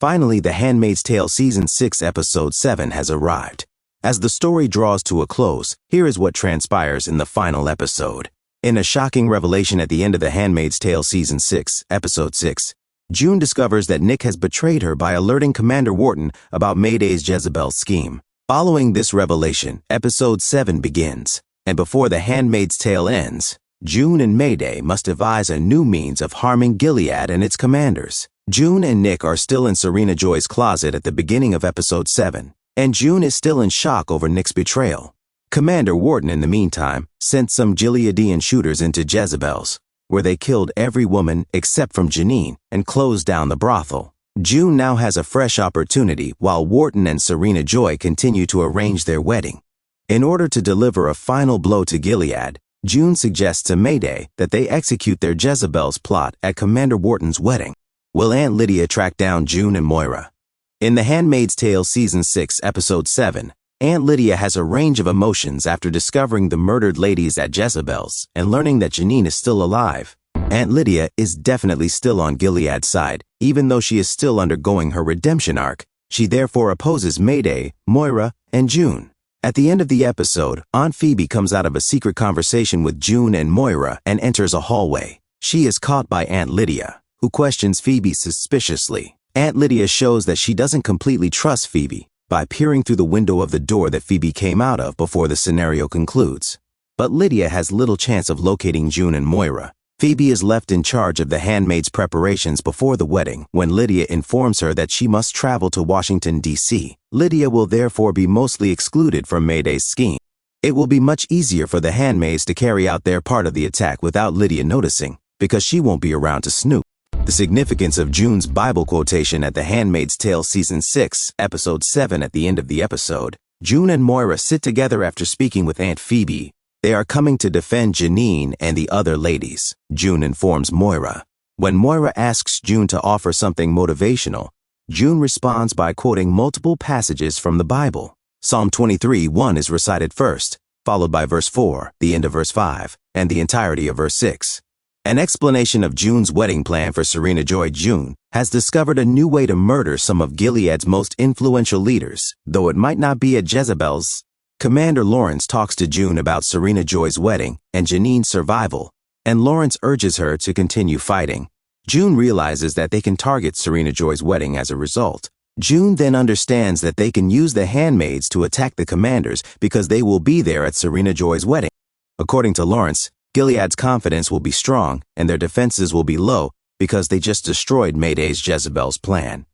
Finally, The Handmaid's Tale Season 6 Episode 7 has arrived. As the story draws to a close, here is what transpires in the final episode. In a shocking revelation at the end of The Handmaid's Tale Season 6, Episode 6, June discovers that Nick has betrayed her by alerting Commander Wharton about Mayday's Jezebel scheme. Following this revelation, Episode 7 begins, and before The Handmaid's Tale ends, June and Mayday must devise a new means of harming Gilead and its commanders. June and Nick are still in Serena Joy's closet at the beginning of Episode 7, and June is still in shock over Nick's betrayal. Commander Wharton, in the meantime, sent some Gileadian shooters into Jezebel's, where they killed every woman except from Janine and closed down the brothel. June now has a fresh opportunity while Wharton and Serena Joy continue to arrange their wedding. In order to deliver a final blow to Gilead, June suggests to Mayday that they execute their Jezebel's plot at Commander Wharton's wedding. Will Aunt Lydia track down June and Moira? In The Handmaid's Tale Season 6, Episode 7, Aunt Lydia has a range of emotions after discovering the murdered ladies at Jezebel's and learning that Janine is still alive. Aunt Lydia is definitely still on Gilead's side, even though she is still undergoing her redemption arc. She therefore opposes Mayday, Moira, and June. At the end of the episode, Aunt Phoebe comes out of a secret conversation with June and Moira and enters a hallway. She is caught by Aunt Lydia, who questions Phoebe suspiciously. Aunt Lydia shows that she doesn't completely trust Phoebe by peering through the window of the door that Phoebe came out of before the scenario concludes. But Lydia has little chance of locating June and Moira. Phoebe is left in charge of the handmaid's preparations before the wedding when Lydia informs her that she must travel to Washington, D.C. Lydia will therefore be mostly excluded from Mayday's scheme. It will be much easier for the handmaids to carry out their part of the attack without Lydia noticing, because she won't be around to snoop. The significance of June's Bible quotation at The Handmaid's Tale Season 6, Episode 7 at the end of the episode. June and Moira sit together after speaking with Aunt Phoebe. They are coming to defend Janine and the other ladies, June informs Moira. When Moira asks June to offer something motivational, June responds by quoting multiple passages from the Bible. Psalm 23:1 is recited first, followed by verse 4, the end of verse 5, and the entirety of verse 6. An explanation of June's wedding plan for Serena Joy. June has discovered a new way to murder some of Gilead's most influential leaders, though it might not be at Jezebel's. Commander Lawrence talks to June about Serena Joy's wedding and Janine's survival, and Lawrence urges her to continue fighting. June realizes that they can target Serena Joy's wedding as a result. June then understands that they can use the handmaids to attack the commanders because they will be there at Serena Joy's wedding. According to Lawrence, Gilead's confidence will be strong and their defenses will be low because they just destroyed Mayday's Jezebel's plan.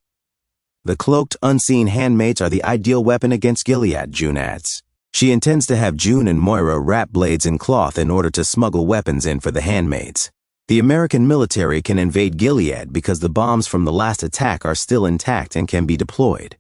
The cloaked, unseen handmaids are the ideal weapon against Gilead, June adds. She intends to have June and Moira wrap blades in cloth in order to smuggle weapons in for the handmaids. The American military can invade Gilead because the bombs from the last attack are still intact and can be deployed.